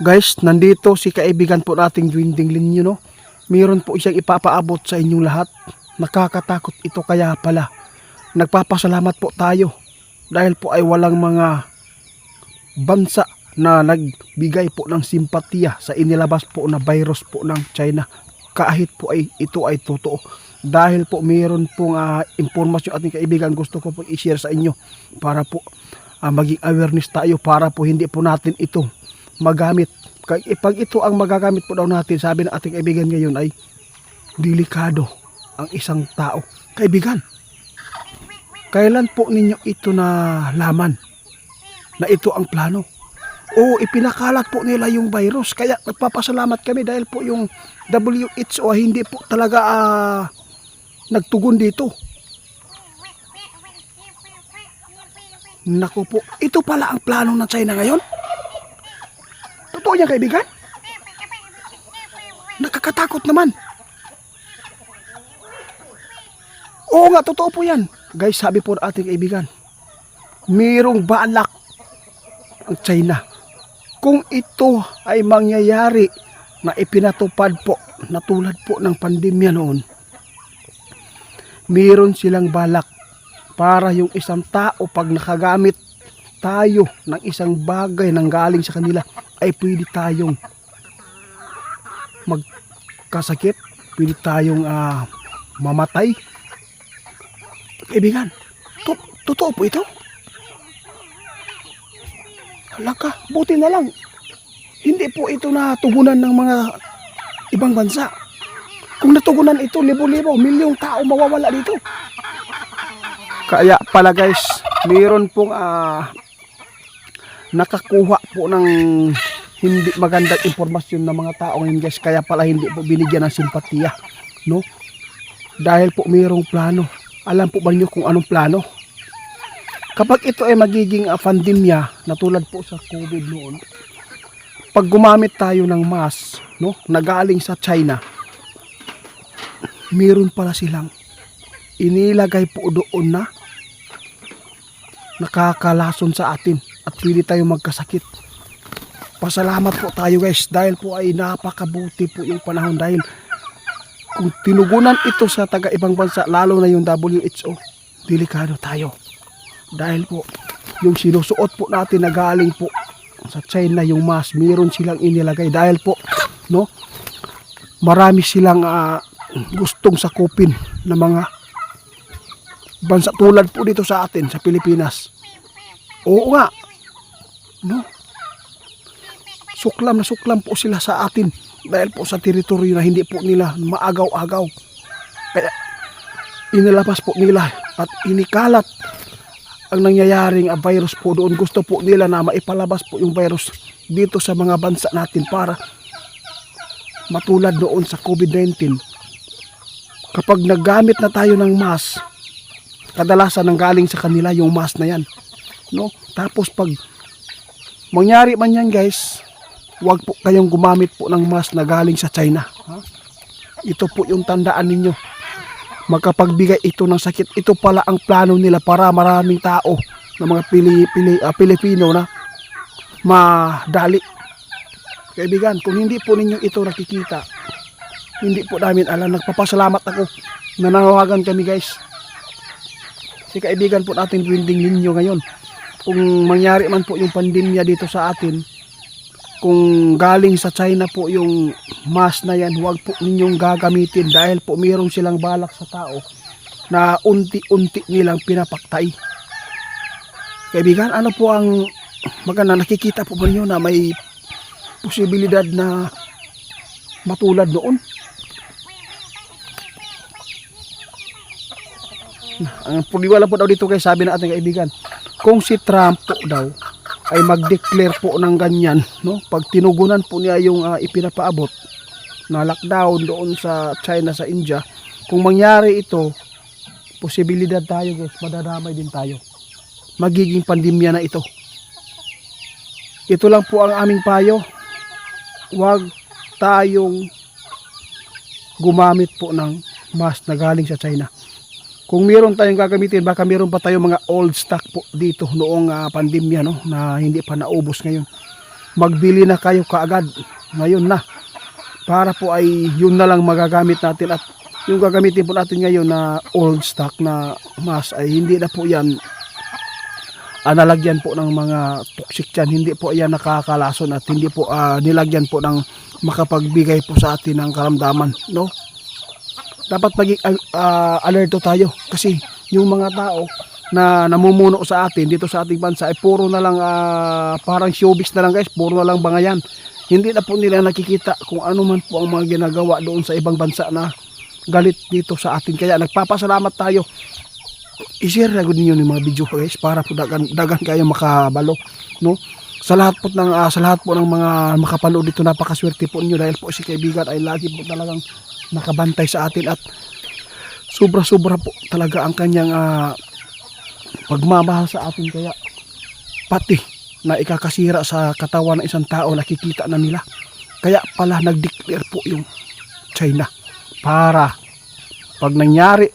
Guys, nandito si kaibigan po nating Dwinding Linyo, no? Mayroon po siyang ipapaabot sa inyong lahat. Nakakatakot ito kaya pala. Nagpapasalamat po tayo dahil po ay walang mga bansa na nagbigay po ng simpatiya sa inilabas po na virus po ng China. Kahit po ay ito ay totoo. Dahil po mayroon pong impormasyon ating kaibigan gusto ko po i-share sa inyo para po maging awareness tayo para po hindi po natin ito magamit. Pag ito ang magagamit po daw natin, sabi ng ating kaibigan ngayon ay delikado ang isang tao. Kaibigan, kailan po ninyo ito na laman na ito ang plano? O ipinakalat po nila yung virus. Kaya nagpapasalamat kami dahil po yung WHO hindi po talaga nagtugon dito. Naku po, ito pala ang plano ng China ngayon? Totoo yan, kaibigan? Nakakatakot naman. Oo nga, totoo po yan. Guys, sabi po ng ating kaibigan, mayroong balak ang China. Kung ito ay mangyayari na ipinatupad po, na tulad po ng pandemya noon, mayroon silang balak para yung isang tao pag nakagamit tayo ng isang bagay nang galing sa kanila ay pwede tayong magkasakit, pwede tayong mamatay. Kaibigan, totoo po ito? Halaka, buti na lang. Hindi po ito natugunan ng mga ibang bansa. Kung natugunan ito, libo-libo, milyong tao mawawala dito. Kaya pala guys, mayroon pong nakakuha po ng hindi magandang impormasyon ng mga tao ngayon guys. Kaya pala hindi po binigyan ng simpatiya, no? Dahil po mayroong plano. Alam po ba niyo kung anong plano? Kapag ito ay magiging pandemya na tulad po sa COVID noon, pag gumamit tayo ng mask, no, na galing sa China, mayroon pala silang inilagay po doon na nakakalason sa atin at pwede tayo magkasakit. Pasalamat po tayo guys dahil po ay napakabuti po yung panahon dahil kung tinugunan ito sa taga ibang bansa lalo na yung WHO, delikado tayo. Dahil po yung sinusuot po natin na galing po sa China yung mask, mayroon silang inilagay dahil po no, marami silang gustong sakupin na mga bansa tulad po dito sa atin sa Pilipinas. Oo nga, no, suklam na suklam po sila sa atin dahil po sa teritoryo na hindi po nila maagaw-agaw. Kaya inilabas po nila at inikalat ang nangyayaring virus po doon. Gusto po nila na maipalabas po yung virus dito sa mga bansa natin para matulad doon sa COVID-19. Kapag naggamit na tayo ng mask, kadalasan nanggaling sa kanila yung mask na yan, no? Tapos pag mangyari man yan guys, huwag po kayong gumamit po ng mask na galing sa China, ha? Ito po yung tandaan ninyo. Magkapagbigay ito ng sakit, ito pala ang plano nila para maraming tao na mga Pilipino na madali. Kaibigan, kung hindi po ninyo ito nakikita, hindi po namin alam. Nagpapasalamat ako, nanawagan kami guys. Si kaibigan po natin Dwinding Linyo ngayon, kung mangyari man po yung pandemya dito sa atin, kung galing sa China po yung mask na yan, huwag po ninyong gagamitin dahil po mayroon silang balak sa tao na unti-unti nilang pinapaktay. Kaibigan, ano po ang maganda, nakikita po ba niyo na may posibilidad na matulad noon? Ang puniwala po daw dito kay sabi ng ating kaibigan, kung si Trump po daw ay mag-declare po ng ganyan, no? Pag tinugunan po niya yung ipinapaabot na lockdown doon sa China, sa India, kung mangyari ito, posibilidad tayo guys, madadamay din tayo. Magiging pandemya na ito. Ito lang po ang aming payo. Huwag tayong gumamit po ng mask na galing sa China. Kung meron tayong gagamitin, baka meron pa tayong mga old stock po dito noong pandemya, no, na hindi pa naubos ngayon. magbili na kayo kaagad ngayon na, para po ay yun na lang magagamit natin. At yung gagamitin po natin ngayon na old stock na mask ay hindi na po yan nalagyan po ng mga toxic yan, hindi po yan nakakalason at hindi po nilagyan po ng makapagbigay po sa atin ng karamdaman, no? Dapat maging alerto tayo, kasi yung mga tao na namumuno sa atin dito sa ating bansa ay puro na lang parang showbiz na lang guys, puro na lang bangayan. Hindi na po nila nakikita kung ano man po ang mga ginagawa doon sa ibang bansa na galit dito sa atin. Kaya nagpapasalamat tayo. I-share na ninyo yung mga video guys, para po dagan kayo makabalo, no? Sa lahat po ng mga makapanood dito, napakaswerte po niyo dahil po si kaibigan ay lagi po talagang nakabantay sa atin at sobra-sobra po talaga ang kanyang pagmamahal sa atin. Kaya pati na ikakasira sa katawan ng isang tao nakikita na nila. Kaya pala nag-declare po yung China para pag nangyari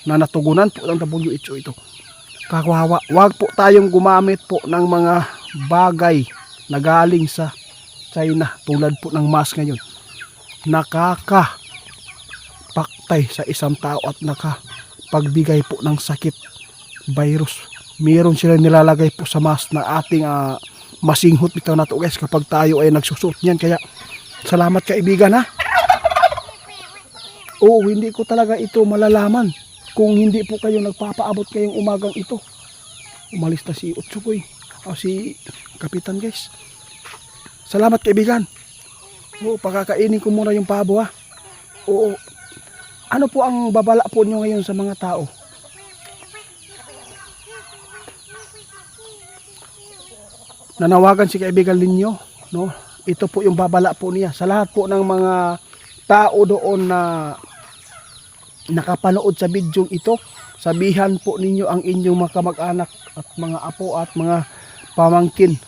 na natugunan po ng WHO ito, kakawawa, wag po tayong gumamit po ng mga bagay na galing sa China tulad po ng mask ngayon. Nakakapaktay sa isang tao at nakapagbigay po ng sakit, virus. Meron sila nilalagay po sa mask na ating masinghot bitaw na to guys kapag tayo ay nagsusot niyan. Kaya salamat kaibigan ha. Oo, hindi ko talaga ito malalaman kung hindi po kayo nagpapaabot kayong umagang ito. Umalis na si Utsukoy o si Kapitan guys. Salamat kaibigan. Oo, pakakainin ko muna yung pabo ha. Oo. Ano po ang babala po nyo ngayon sa mga tao? Nanawagan si kaibigan Linyo, no? Ito po yung babala po niya sa lahat po ng mga tao doon na nakapanood sa video ito. Sabihan po ninyo ang inyong mga kamag-anak at mga apo at mga pamangkin,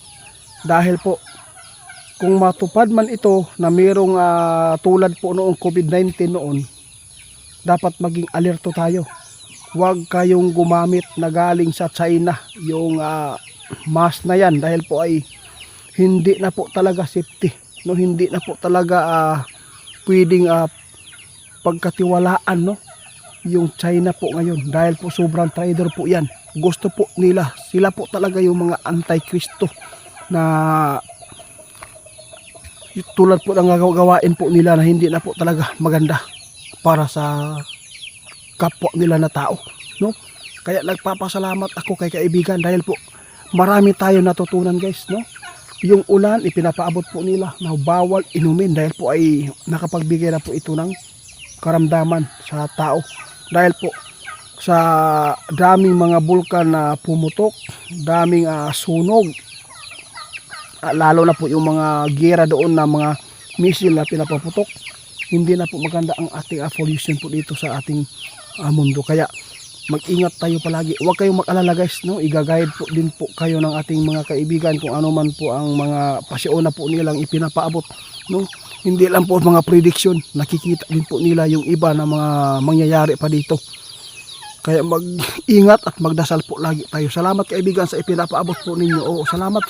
dahil po kung matupad man ito na mayroong tulad po noong COVID-19 noon, dapat maging alerto tayo. Huwag kayong gumamit na galing sa China yung mask na yan, dahil po ay hindi na po talaga safety, no? Hindi na po talaga pwedeng pagkatiwalaan, no? Yung China po ngayon, dahil po sobrang trader po yan. Gusto po nila, sila po talaga yung mga anti-Kristo na tulad po ng gagawain po nila na hindi na po talaga maganda para sa kapwa nila na tao, no? Kaya nagpapasalamat ako kay kaibigan dahil po marami tayo natutunan guys, no? Yung ulan ipinapaabot po nila na bawal inumin dahil po ay nakapagbigay na po ito ng karamdaman sa tao, dahil po sa daming mga bulkan na pumutok, daming sunog, lalo na po yung mga gera doon na mga missile na pinapaputok. Hindi na po maganda ang ating pollution po dito sa ating mundo. Kaya mag-ingat tayo palagi. Huwag kayong mag-alala guys, no? Iga-guide po din po kayo ng ating mga kaibigan kung ano man po ang mga pasyon na po nilang ipinapaabot, no? Hindi lang po mga prediction, nakikita din po nila yung iba na mga mangyayari pa dito. Kaya mag-ingat at magdasal po lagi tayo. Salamat kaibigan sa ipinapaabot po ninyo. Oo, salamat.